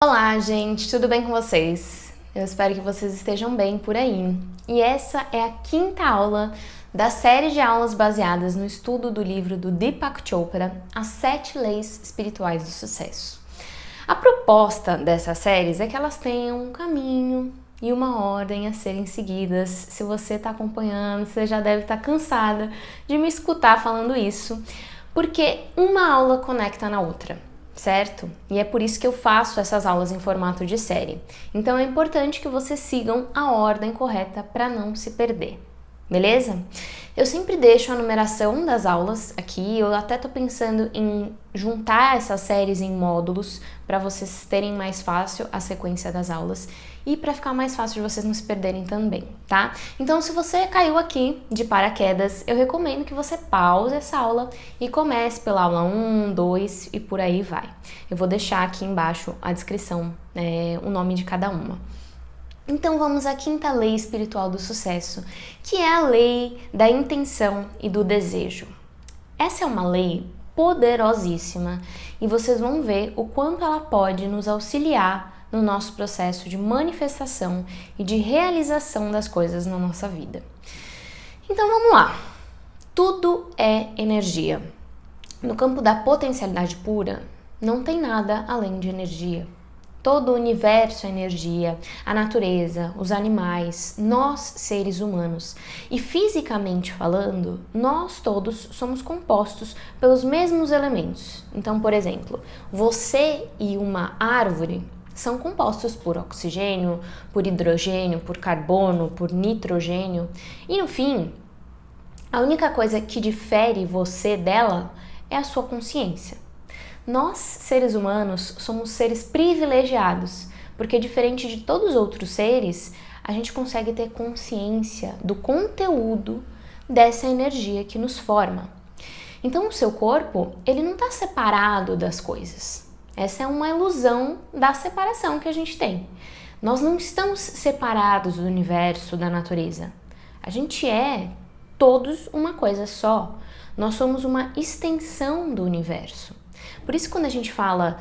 Olá, gente, tudo bem com vocês? Eu espero que vocês estejam bem por aí. E essa é a quinta aula da série de aulas baseadas no estudo do livro do Deepak Chopra, As 7 Leis Espirituais do Sucesso. A proposta dessas séries é que elas tenham um caminho e uma ordem a serem seguidas. Se você está acompanhando, você já deve estar cansada de me escutar falando isso, porque uma aula conecta na outra, certo? E é por isso que eu faço essas aulas em formato de série. Então é importante que vocês sigam a ordem correta para não se perder, beleza? Eu sempre deixo a numeração das aulas aqui, eu até tô pensando em juntar essas séries em módulos para vocês terem mais fácil a sequência das aulas e para ficar mais fácil de vocês não se perderem também, tá? Então, se você caiu aqui de paraquedas, eu recomendo que você pause essa aula e comece pela aula 1, 2 e por aí vai. Eu vou deixar aqui embaixo a descrição, o nome de cada uma. Então vamos à quinta lei espiritual do sucesso, que é a lei da intenção e do desejo. Essa é uma lei poderosíssima e vocês vão ver o quanto ela pode nos auxiliar no nosso processo de manifestação e de realização das coisas na nossa vida. Então vamos lá. Tudo é energia. No campo da potencialidade pura, não tem nada além de energia. Todo o universo é energia, a natureza, os animais, nós seres humanos. E fisicamente falando, nós todos somos compostos pelos mesmos elementos. Então, por exemplo, você e uma árvore são compostos por oxigênio, por hidrogênio, por carbono, por nitrogênio. E no fim, a única coisa que difere você dela é a sua consciência. Nós, seres humanos, somos seres privilegiados, porque diferente de todos os outros seres, a gente consegue ter consciência do conteúdo dessa energia que nos forma. Então, o seu corpo, ele não está separado das coisas. Essa é uma ilusão da separação que a gente tem. Nós não estamos separados do universo, da natureza. A gente é todos uma coisa só. Nós somos uma extensão do universo. Por isso, quando a gente fala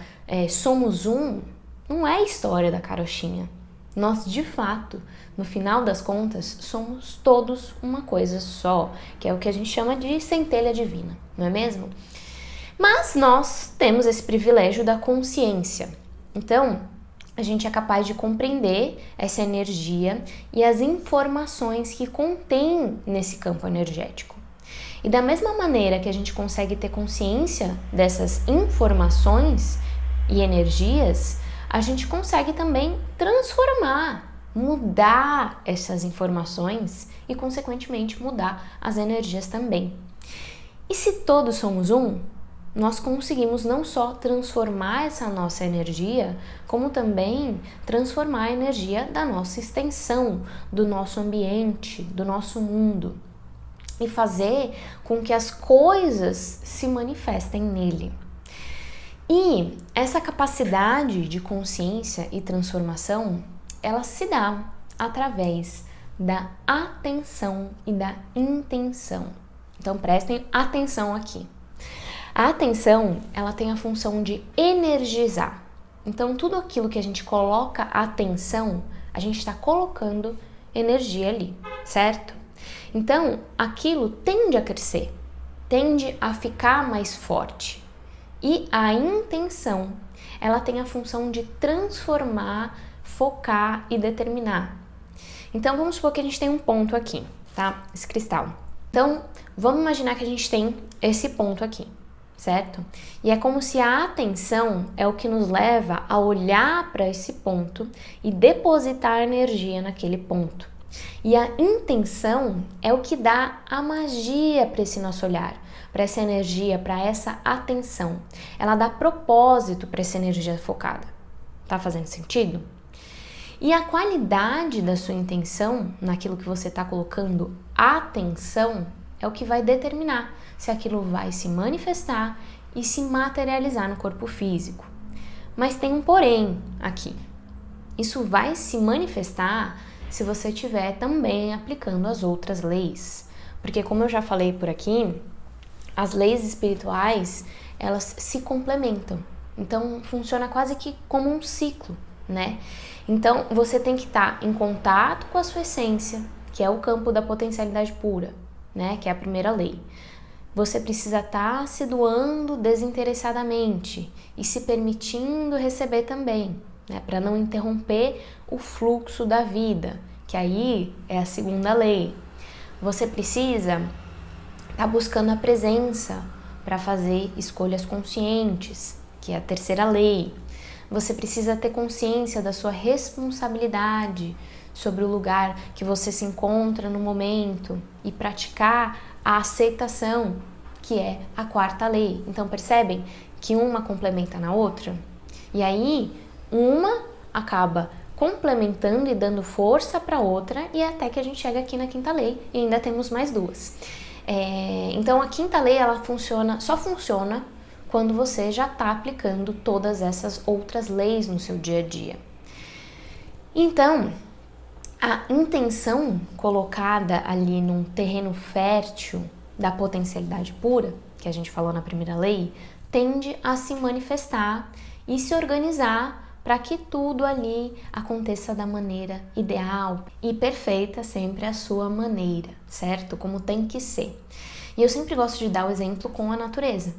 somos um, não é a história da carochinha. Nós, de fato, no final das contas, somos todos uma coisa só, que é o que a gente chama de centelha divina, não é mesmo? Mas nós temos esse privilégio da consciência. Então, a gente é capaz de compreender essa energia e as informações que contém nesse campo energético. E da mesma maneira que a gente consegue ter consciência dessas informações e energias, a gente consegue também transformar, mudar essas informações e, consequentemente, mudar as energias também. E se todos somos um, nós conseguimos não só transformar essa nossa energia, como também transformar a energia da nossa extensão, do nosso ambiente, do nosso mundo. E fazer com que as coisas se manifestem nele. E essa capacidade de consciência e transformação, ela se dá através da atenção e da intenção. Então prestem atenção aqui. A atenção, ela tem a função de energizar. Então tudo aquilo que a gente coloca atenção, a gente está colocando energia ali, certo? Então, aquilo tende a crescer, tende a ficar mais forte. E a intenção, ela tem a função de transformar, focar e determinar. Então, vamos supor que a gente tem um ponto aqui, tá? Esse cristal. Então, vamos imaginar que a gente tem esse ponto aqui, certo? E é como se a atenção é o que nos leva a olhar para esse ponto e depositar energia naquele ponto. E a intenção é o que dá a magia para esse nosso olhar, para essa energia, para essa atenção. Ela dá propósito para essa energia focada. Tá fazendo sentido? E a qualidade da sua intenção, naquilo que você está colocando atenção, é o que vai determinar se aquilo vai se manifestar e se materializar no corpo físico. Mas tem um porém aqui. Isso vai se manifestar se você estiver também aplicando as outras leis. Porque como eu já falei por aqui, as leis espirituais, elas se complementam. Então funciona quase que como um ciclo, né? Então você tem que estar em contato com a sua essência, que é o campo da potencialidade pura, né? Que é a primeira lei. Você precisa estar se doando desinteressadamente e se permitindo receber também, né? Para não interromper o fluxo da vida, que aí é a segunda lei. Você precisa estar buscando a presença para fazer escolhas conscientes, que é a terceira lei. Você precisa ter consciência da sua responsabilidade sobre o lugar que você se encontra no momento e praticar a aceitação, que é a quarta lei. Então percebem que uma complementa na outra? E aí, uma acaba complementando e dando força para outra, e até que a gente chega aqui na quinta lei e ainda temos mais duas. Então a quinta lei ela só funciona quando você já está aplicando todas essas outras leis no seu dia a dia. Então, a intenção colocada ali num terreno fértil da potencialidade pura, que a gente falou na primeira lei, tende a se manifestar e se organizar para que tudo ali aconteça da maneira ideal e perfeita, sempre à sua maneira, certo? Como tem que ser. E eu sempre gosto de dar o exemplo com a natureza.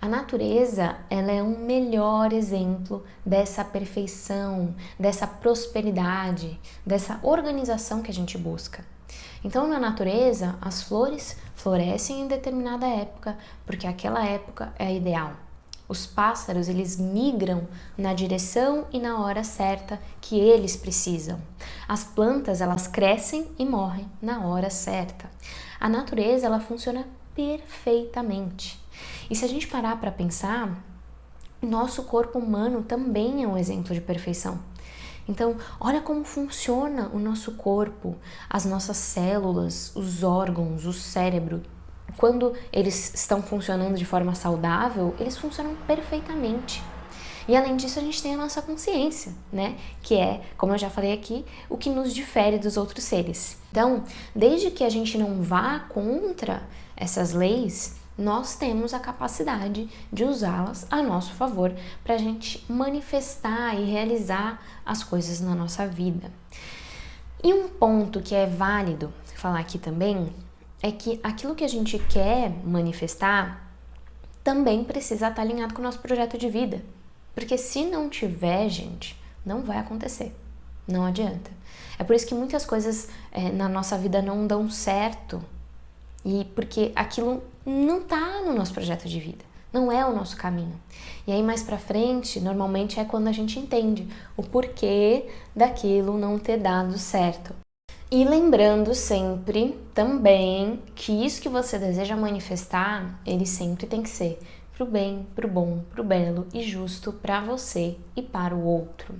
A natureza, ela é um melhor exemplo dessa perfeição, dessa prosperidade, dessa organização que a gente busca. Então, na natureza, as flores florescem em determinada época, porque aquela época é a ideal. Os pássaros, eles migram na direção e na hora certa que eles precisam. As plantas, elas crescem e morrem na hora certa. A natureza, ela funciona perfeitamente. E se a gente parar para pensar, o nosso corpo humano também é um exemplo de perfeição. Então, olha como funciona o nosso corpo, as nossas células, os órgãos, o cérebro. Quando eles estão funcionando de forma saudável, eles funcionam perfeitamente. E além disso, a gente tem a nossa consciência, né? Que é, como eu já falei aqui, o que nos difere dos outros seres. Então, desde que a gente não vá contra essas leis, nós temos a capacidade de usá-las a nosso favor para a gente manifestar e realizar as coisas na nossa vida. E um ponto que é válido falar aqui também é que aquilo que a gente quer manifestar também precisa estar alinhado com o nosso projeto de vida. Porque se não tiver, gente, não vai acontecer. Não adianta. É por isso que muitas coisas na nossa vida não dão certo. E porque aquilo não está no nosso projeto de vida, não é o nosso caminho. E aí mais pra frente, normalmente é quando a gente entende o porquê daquilo não ter dado certo. E lembrando sempre também que isso que você deseja manifestar, ele sempre tem que ser pro bem, pro bom, pro belo e justo para você e para o outro.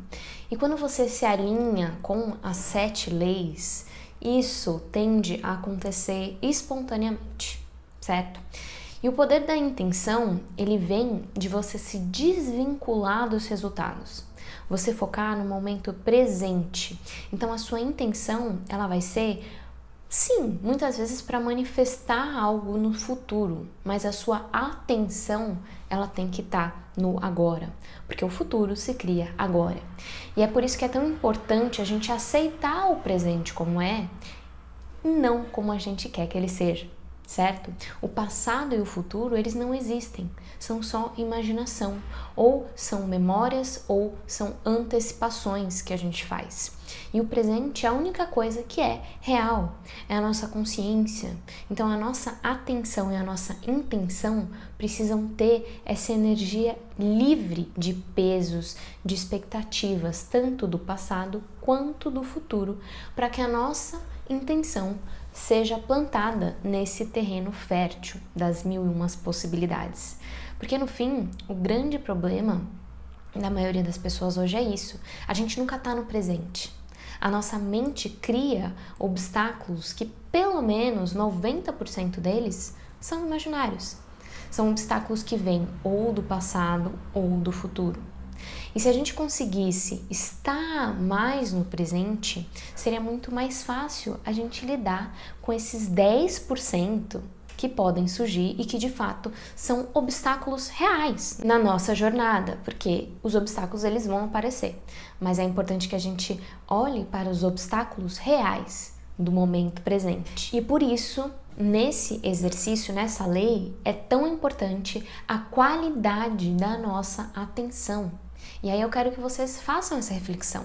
E quando você se alinha com as 7 leis, isso tende a acontecer espontaneamente, certo? E o poder da intenção, ele vem de você se desvincular dos resultados. Você focar no momento presente. Então a sua intenção, ela vai ser, sim, muitas vezes para manifestar algo no futuro, mas a sua atenção, ela tem que estar no agora, porque o futuro se cria agora. E é por isso que é tão importante a gente aceitar o presente como é, e não como a gente quer que ele seja, certo? O passado e o futuro, eles não existem, são só imaginação, ou são memórias, ou são antecipações que a gente faz. E o presente é a única coisa que é real, é a nossa consciência. Então a nossa atenção e a nossa intenção precisam ter essa energia livre de pesos, de expectativas, tanto do passado quanto do futuro, para que a nossa intenção seja plantada nesse terreno fértil das 1001 possibilidades. Porque no fim, o grande problema da maioria das pessoas hoje é isso. A gente nunca está no presente. A nossa mente cria obstáculos que pelo menos 90% deles são imaginários. São obstáculos que vêm ou do passado ou do futuro. E se a gente conseguisse estar mais no presente, seria muito mais fácil a gente lidar com esses 10% que podem surgir e que de fato são obstáculos reais na nossa jornada, porque os obstáculos eles vão aparecer, mas é importante que a gente olhe para os obstáculos reais do momento presente. E por isso, nesse exercício, nessa lei, é tão importante a qualidade da nossa atenção. E aí eu quero que vocês façam essa reflexão.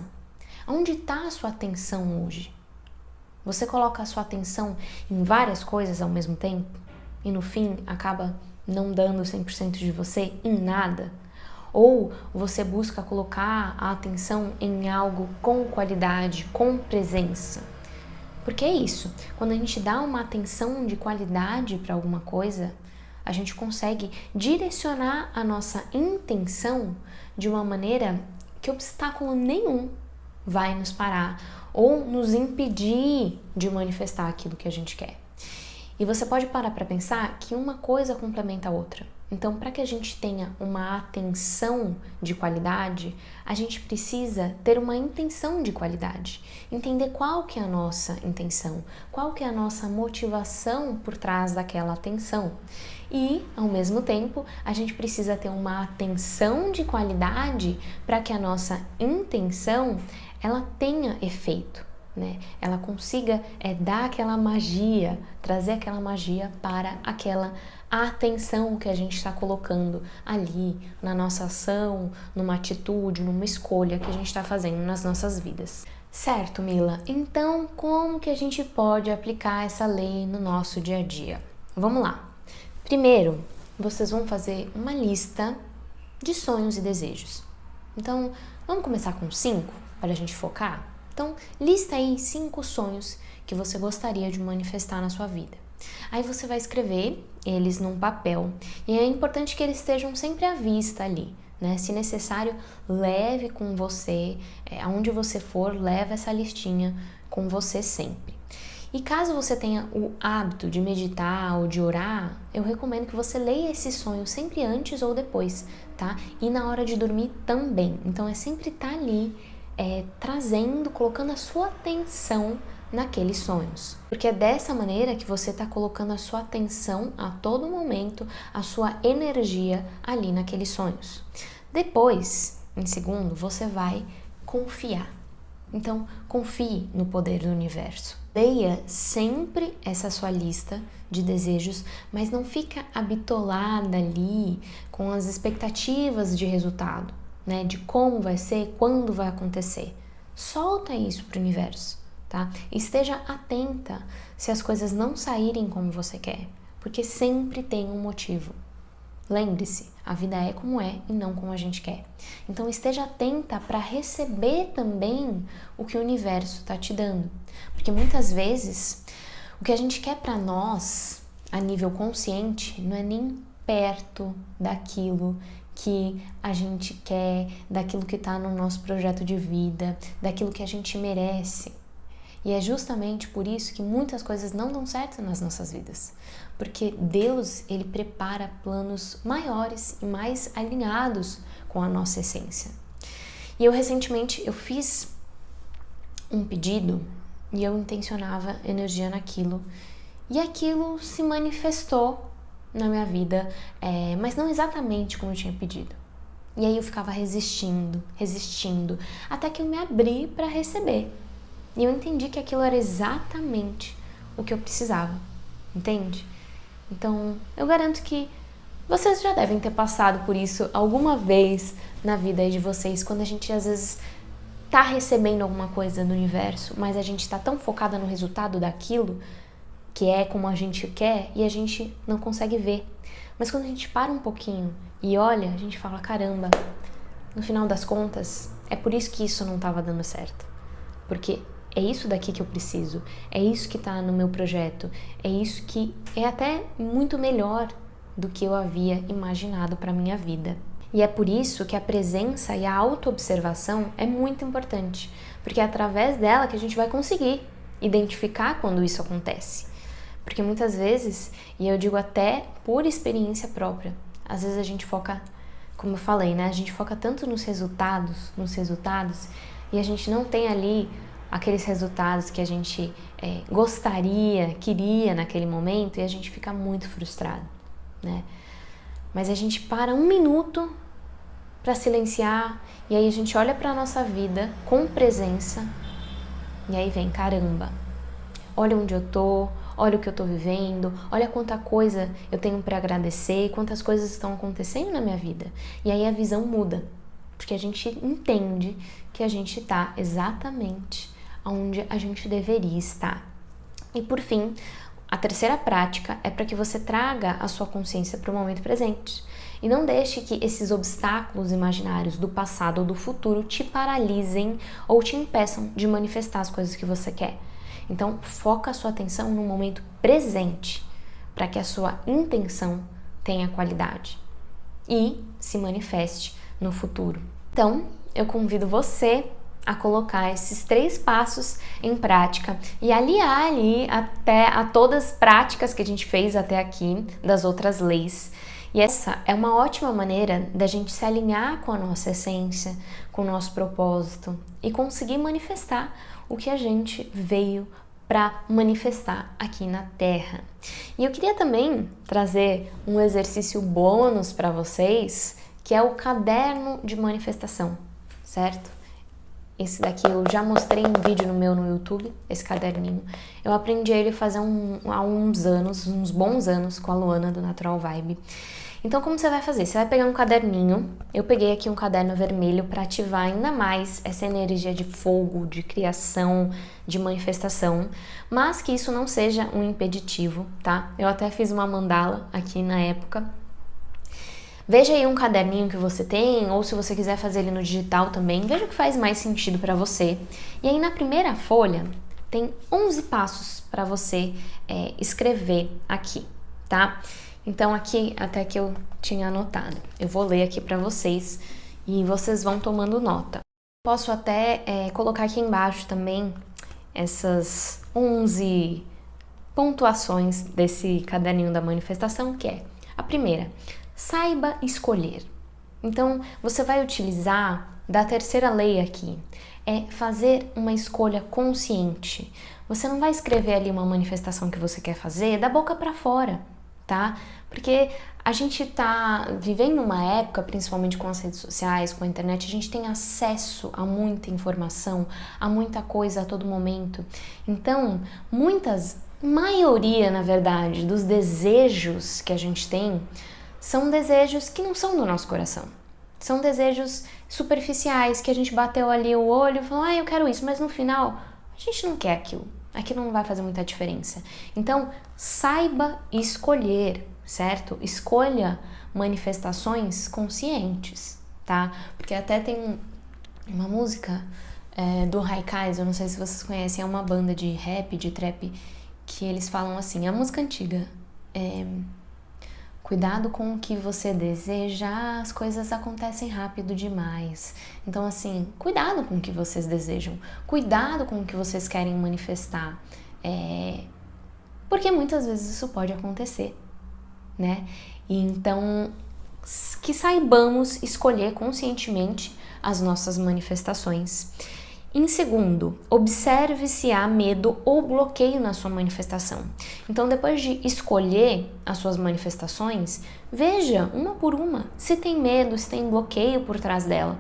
Onde está a sua atenção hoje? Você coloca a sua atenção em várias coisas ao mesmo tempo e no fim acaba não dando 100% de você em nada? Ou você busca colocar a atenção em algo com qualidade, com presença? Porque é isso, quando a gente dá uma atenção de qualidade para alguma coisa, a gente consegue direcionar a nossa intenção de uma maneira que obstáculo nenhum vai nos parar ou nos impedir de manifestar aquilo que a gente quer. E você pode parar para pensar que uma coisa complementa a outra. Então, para que a gente tenha uma atenção de qualidade, a gente precisa ter uma intenção de qualidade. Entender qual que é a nossa intenção, qual que é a nossa motivação por trás daquela atenção. E, ao mesmo tempo, a gente precisa ter uma atenção de qualidade para que a nossa intenção ela tenha efeito, né? Ela consiga dar aquela magia, trazer aquela magia para aquela atenção que a gente está colocando ali na nossa ação, numa atitude, numa escolha que a gente está fazendo nas nossas vidas. Certo, Mila? Então, como que a gente pode aplicar essa lei no nosso dia a dia? Vamos lá. Primeiro, vocês vão fazer uma lista de sonhos e desejos. Então, vamos começar com 5 para a gente focar? Então, lista aí 5 sonhos que você gostaria de manifestar na sua vida. Aí você vai escrever eles num papel e é importante que eles estejam sempre à vista ali, né? Se necessário, leve com você, aonde você for, leve essa listinha com você sempre. E caso você tenha o hábito de meditar ou de orar, eu recomendo que você leia esse sonho sempre antes ou depois, tá? E na hora de dormir também. Então é sempre estar ali trazendo, colocando a sua atenção naqueles sonhos. Porque é dessa maneira que você está colocando a sua atenção a todo momento, a sua energia ali naqueles sonhos. Depois, em segundo, você vai confiar. Então, confie no poder do universo. Leia sempre essa sua lista de desejos, mas não fica habitolada ali com as expectativas de resultado, né? De como vai ser, quando vai acontecer. Solta isso para o universo, tá? Esteja atenta se as coisas não saírem como você quer, porque sempre tem um motivo. Lembre-se, a vida é como é e não como a gente quer. Então esteja atenta para receber também o que o universo está te dando. Porque muitas vezes o que a gente quer para nós, a nível consciente, não é nem perto daquilo que a gente quer, daquilo que está no nosso projeto de vida, daquilo que a gente merece. E é justamente por isso que muitas coisas não dão certo nas nossas vidas. Porque Deus, Ele prepara planos maiores e mais alinhados com a nossa essência. E eu recentemente, eu fiz um pedido e eu intencionava energia naquilo. E aquilo se manifestou na minha vida, mas não exatamente como eu tinha pedido. E aí eu ficava resistindo, até que eu me abri para receber. E eu entendi que aquilo era exatamente o que eu precisava, entende? Então, eu garanto que vocês já devem ter passado por isso alguma vez na vida aí de vocês, quando a gente às vezes tá recebendo alguma coisa do universo, mas a gente tá tão focada no resultado daquilo, que é como a gente quer, e a gente não consegue ver. Mas quando a gente para um pouquinho e olha, a gente fala, caramba, no final das contas, é por isso que isso não estava dando certo. Porque é isso daqui que eu preciso, é isso que está no meu projeto, é isso que é até muito melhor do que eu havia imaginado para minha vida. E é por isso que a presença e a autoobservação é muito importante, porque é através dela que a gente vai conseguir identificar quando isso acontece. Porque muitas vezes, e eu digo até por experiência própria, às vezes a gente foca, como eu falei, né? A gente foca tanto nos resultados, e a gente não tem ali aqueles resultados que a gente queria naquele momento e a gente fica muito frustrado, né? Mas a gente para um minuto para silenciar e aí a gente olha para a nossa vida com presença e aí vem, caramba, olha onde eu tô, olha o que eu tô vivendo, olha quanta coisa eu tenho para agradecer, quantas coisas estão acontecendo na minha vida. E aí a visão muda, porque a gente entende que a gente tá exatamente onde a gente deveria estar. E por fim, a terceira prática é para que você traga a sua consciência para o momento presente. E não deixe que esses obstáculos imaginários do passado ou do futuro te paralisem ou te impeçam de manifestar as coisas que você quer. Então, foca a sua atenção no momento presente para que a sua intenção tenha qualidade e se manifeste no futuro. Então, eu convido você a colocar esses 3 passos em prática e aliar ali até a todas as práticas que a gente fez até aqui das outras leis. E essa é uma ótima maneira da gente se alinhar com a nossa essência, com o nosso propósito e conseguir manifestar o que a gente veio para manifestar aqui na Terra. E eu queria também trazer um exercício bônus para vocês, que é o caderno de manifestação, certo? Esse daqui eu já mostrei um vídeo no YouTube, esse caderninho. Eu aprendi ele há uns bons anos com a Luana do Natural Vibe. Então, como você vai fazer? Você vai pegar um caderninho, eu peguei aqui um caderno vermelho para ativar ainda mais essa energia de fogo, de criação, de manifestação, mas que isso não seja um impeditivo, tá? Eu até fiz uma mandala aqui na época. Veja aí um caderninho que você tem, ou se você quiser fazer ele no digital também, veja o que faz mais sentido para você. E aí na primeira folha tem 11 passos para você escrever aqui, tá? Então aqui, até que eu tinha anotado, eu vou ler aqui para vocês e vocês vão tomando nota. Posso até colocar aqui embaixo também essas 11 pontuações desse caderninho da manifestação, que é a primeira: saiba escolher. Então, você vai utilizar da terceira lei aqui, é fazer uma escolha consciente. Você não vai escrever ali uma manifestação que você quer fazer da boca para fora, tá? Porque a gente tá vivendo uma época, principalmente com as redes sociais, com a internet, a gente tem acesso a muita informação, a muita coisa a todo momento. Então, maioria, na verdade, dos desejos que a gente tem são desejos que não são do nosso coração. São desejos superficiais, que a gente bateu ali o olho e falou, eu quero isso, mas no final a gente não quer aquilo. Aquilo não vai fazer muita diferença. Então, saiba escolher, certo? Escolha manifestações conscientes, tá? Porque até tem uma música do Haikais, eu não sei se vocês conhecem, é uma banda de rap, de trap, que eles falam assim, a música antiga, cuidado com o que você deseja, as coisas acontecem rápido demais. Então, assim, cuidado com o que vocês desejam, cuidado com o que vocês querem manifestar, porque muitas vezes isso pode acontecer, né? E então, que saibamos escolher conscientemente as nossas manifestações. Em segundo, observe se há medo ou bloqueio na sua manifestação. Então, depois de escolher as suas manifestações, veja uma por uma se tem medo, se tem bloqueio por trás dela.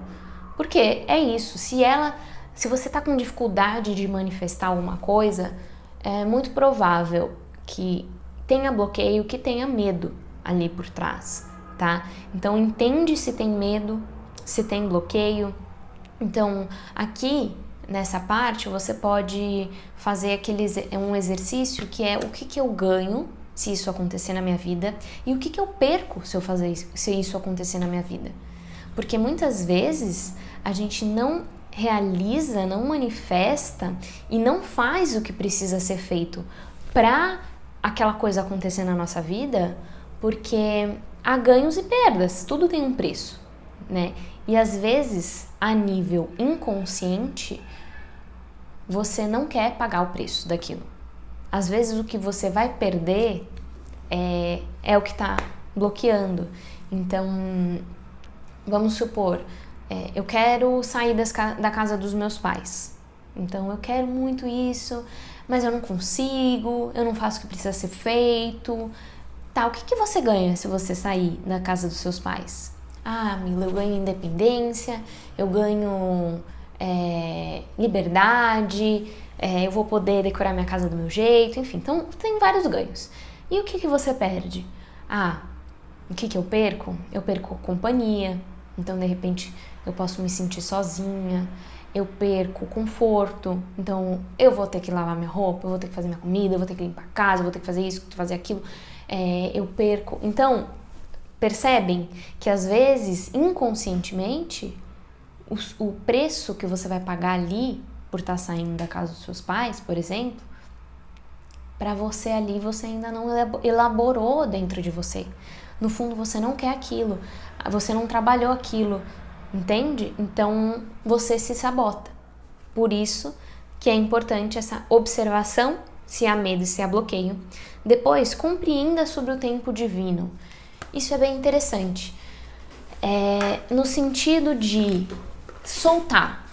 Porque é isso, se você está com dificuldade de manifestar alguma coisa, é muito provável que tenha bloqueio, que tenha medo ali por trás, tá? Então, entende se tem medo, se tem bloqueio. Então, aqui nessa parte você pode fazer um exercício que é o que eu ganho se isso acontecer na minha vida e o que eu perco se isso acontecer na minha vida. Porque muitas vezes a gente não realiza, não manifesta e não faz o que precisa ser feito para aquela coisa acontecer na nossa vida, porque há ganhos e perdas, tudo tem um preço, né? E às vezes, a nível inconsciente, você não quer pagar o preço daquilo. Às vezes o que você vai perder é o que está bloqueando. Então, vamos supor, eu quero sair da casa dos meus pais. Então eu quero muito isso, mas eu não consigo, eu não faço o que precisa ser feito. Tá, o que você ganha se você sair da casa dos seus pais? Ah, Mila, eu ganho independência, eu ganho liberdade, eu vou poder decorar minha casa do meu jeito, enfim. Então tem vários ganhos. E o que você perde? Ah, o que eu perco? Eu perco companhia, então de repente eu posso me sentir sozinha. Eu perco conforto, então eu vou ter que lavar minha roupa, eu vou ter que fazer minha comida, eu vou ter que limpar a casa, eu vou ter que fazer isso, fazer aquilo. Eu perco. Então, percebem que às vezes, inconscientemente, o preço que você vai pagar ali por estar saindo da casa dos seus pais, por exemplo, para você ali, você ainda não elaborou dentro de você. No fundo, você não quer aquilo, você não trabalhou aquilo, entende? Então, você se sabota. Por isso que é importante essa observação, se há medo e se há bloqueio. Depois, compreenda sobre o tempo divino. Isso é bem interessante. No sentido de soltar.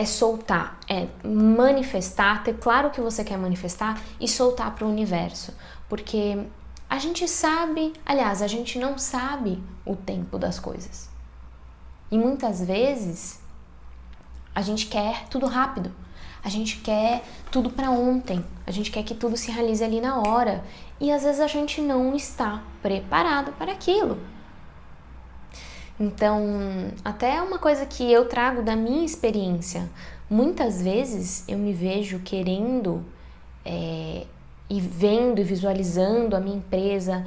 Soltar, manifestar, ter claro o que você quer manifestar e soltar para o universo. Porque a gente sabe, aliás, a gente não sabe o tempo das coisas. E muitas vezes a gente quer tudo rápido. A gente quer tudo para ontem, a gente quer que tudo se realize ali na hora e às vezes a gente não está preparado para aquilo. Então, até uma coisa que eu trago da minha experiência, muitas vezes eu me vejo querendo e vendo e visualizando a minha empresa,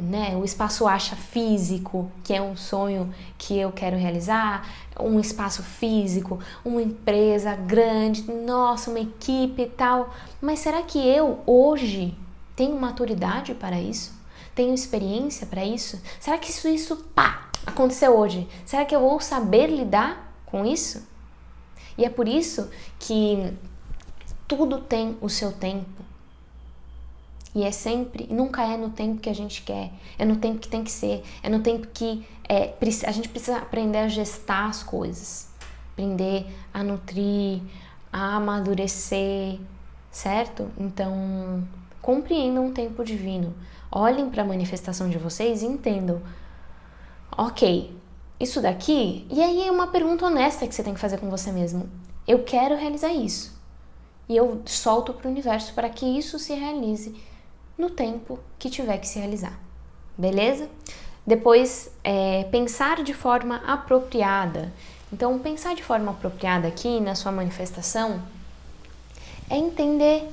né, o espaço Acha físico, que é um sonho que eu quero realizar, um espaço físico, uma empresa grande, nossa, uma equipe e tal. Mas será que eu hoje tenho maturidade para isso? Tenho experiência para isso? Será que isso aconteceu hoje? Será que eu vou saber lidar com isso? E é por isso que tudo tem o seu tempo. E é sempre, nunca é no tempo que a gente quer, é no tempo que tem que ser, é no tempo que a gente precisa aprender a gestar as coisas, aprender a nutrir, a amadurecer, certo? Então, compreendam o tempo divino, olhem para a manifestação de vocês e entendam, ok, isso daqui, e aí é uma pergunta honesta que você tem que fazer com você mesmo, eu quero realizar isso, e eu solto para o universo para que isso se realize no tempo que tiver que se realizar, beleza? Depois, pensar de forma apropriada. Então, pensar de forma apropriada aqui na sua manifestação é entender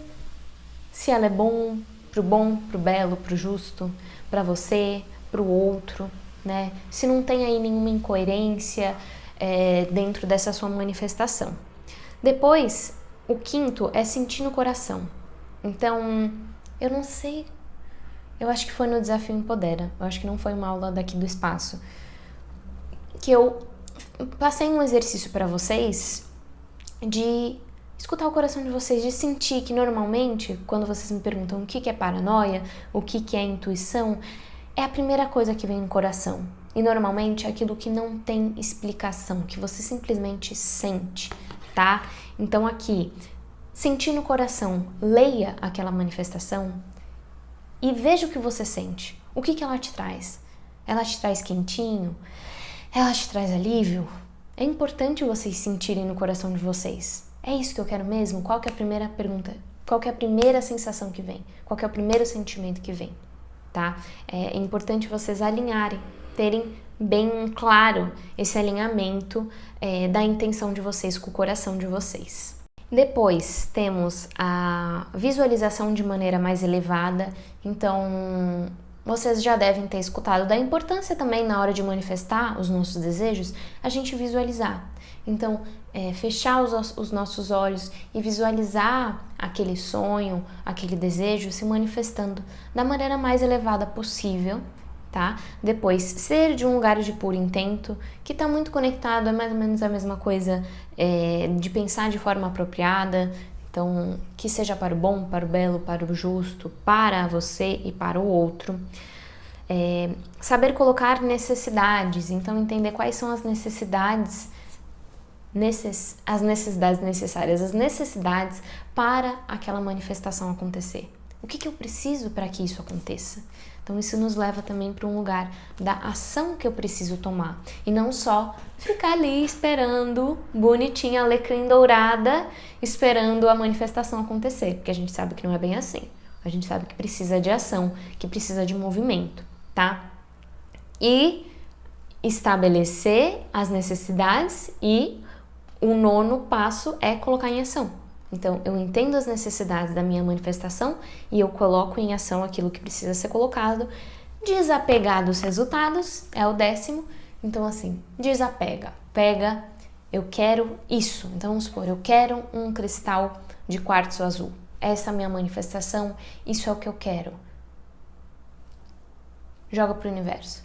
se ela é bom, pro belo, pro justo, para você, pro outro, né? Se não tem aí nenhuma incoerência dentro dessa sua manifestação. Depois, o quinto é sentir no coração. Então, eu não sei, eu acho que foi no Desafio Empodera, eu acho que não foi uma aula daqui do espaço, que eu passei um exercício para vocês de escutar o coração de vocês, de sentir que normalmente, quando vocês me perguntam o que é paranoia, o que é intuição, é a primeira coisa que vem no coração. E normalmente é aquilo que não tem explicação, que você simplesmente sente, tá? Então aqui, sentir no coração, leia aquela manifestação e veja o que você sente. O que ela te traz? Ela te traz quentinho? Ela te traz alívio? É importante vocês sentirem no coração de vocês. É isso que eu quero mesmo? Qual que é a primeira pergunta? Qual que é a primeira sensação que vem? Qual que é o primeiro sentimento que vem? Tá? É importante vocês alinharem, terem bem claro esse alinhamento da intenção de vocês com o coração de vocês. Depois temos a visualização de maneira mais elevada, então vocês já devem ter escutado da importância também na hora de manifestar os nossos desejos, a gente visualizar. Então, fechar os nossos olhos e visualizar aquele sonho, aquele desejo se manifestando da maneira mais elevada possível, tá? Depois, ser de um lugar de puro intento, que está muito conectado, é mais ou menos a mesma coisa de pensar de forma apropriada, então, que seja para o bom, para o belo, para o justo, para você e para o outro. Saber colocar necessidades, então entender quais são as necessidades as necessidades necessárias, as necessidades para aquela manifestação acontecer. O que eu preciso para que isso aconteça? Então isso nos leva também para um lugar da ação que eu preciso tomar e não só ficar ali esperando, bonitinha, alecrim dourada, esperando a manifestação acontecer, porque a gente sabe que não é bem assim. A gente sabe que precisa de ação, que precisa de movimento, tá? E estabelecer as necessidades e o 9º passo é colocar em ação. Então, eu entendo as necessidades da minha manifestação e eu coloco em ação aquilo que precisa ser colocado. Desapegar dos resultados é o 10º. Então, assim, desapega. Pega, eu quero isso. Então, vamos supor, eu quero um cristal de quartzo azul. Essa é a minha manifestação, isso é o que eu quero. Joga pro universo.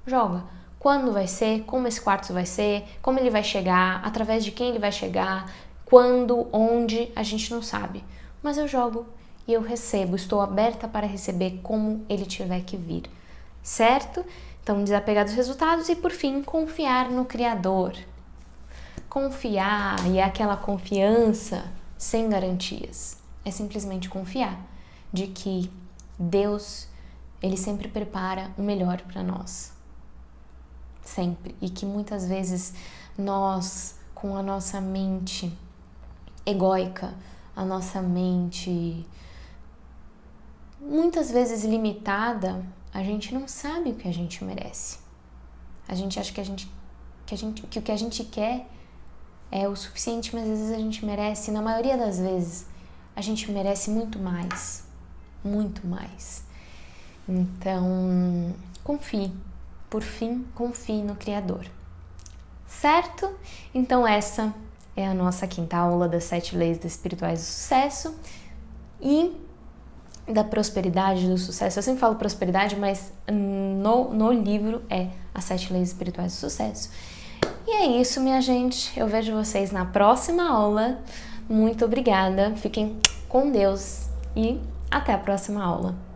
Joga. Quando vai ser, como esse quartzo vai ser, como ele vai chegar, através de quem ele vai chegar, quando, onde, a gente não sabe. Mas eu jogo e eu recebo, estou aberta para receber como ele tiver que vir, certo? Então, desapegar dos resultados e, por fim, confiar no Criador. Confiar, e é aquela confiança sem garantias. É simplesmente confiar de que Deus, Ele sempre prepara o melhor para nós. Sempre. E que muitas vezes nós, com a nossa mente egóica, a nossa mente muitas vezes limitada, a gente não sabe o que a gente merece. A gente acha que o que a gente quer é o suficiente, mas às vezes a gente merece, na maioria das vezes, a gente merece muito mais. Muito mais. Então, confie. Por fim, confie no Criador. Certo? Então essa é a nossa 5ª aula das 7 leis espirituais do sucesso e da prosperidade do sucesso. Eu sempre falo prosperidade, mas no livro é as 7 leis espirituais do sucesso. E é isso, minha gente. Eu vejo vocês na próxima aula. Muito obrigada. Fiquem com Deus e até a próxima aula.